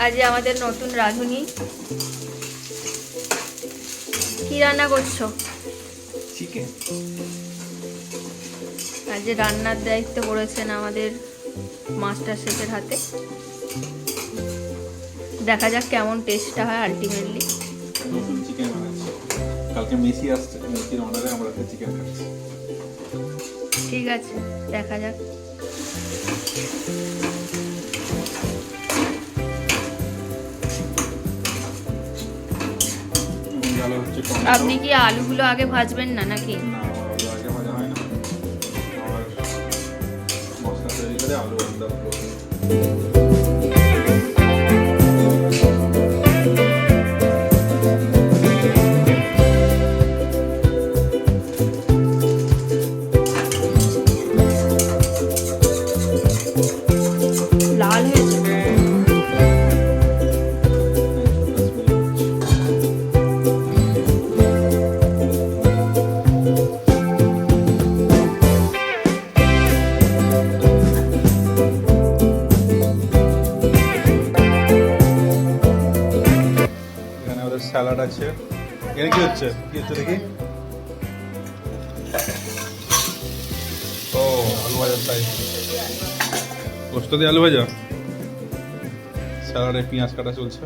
আজ আমাদের নতুন রাঁধুনি। কি রান্না করছো? চিকেন। আজ রান্নার দায়িত্ব পড়েছেন আমাদের মাস্টার শেফের হাতে। দেখা যাক কেমন টেস্টটা হয় আলটিমেটলি। নতুন চিকেন বানাচ্ছি, কালকে মেসি আসছে, মেসির অনারে আমরা একটা চিকেন খাচ্ছি। ঠিক আছে, দেখা যাক। ভালো হচ্ছে টমেটো। আপনি কি আলুগুলো আগে ভাজবেন না নাকি? না, আমার আলু আগে ভাজা হয় না, আমার মশলা তৈরি করে আলু ভাজা দেবো। লাল হয়েছে। এখানে ওদের স্যালাড আছে। এখানে কি হচ্ছে দেখি। ও, আলু ভাজা তাই, পোস্ত দিয়ে আলু ভাজা, স্যালাডে পেঁয়াজ কাটা চলছে।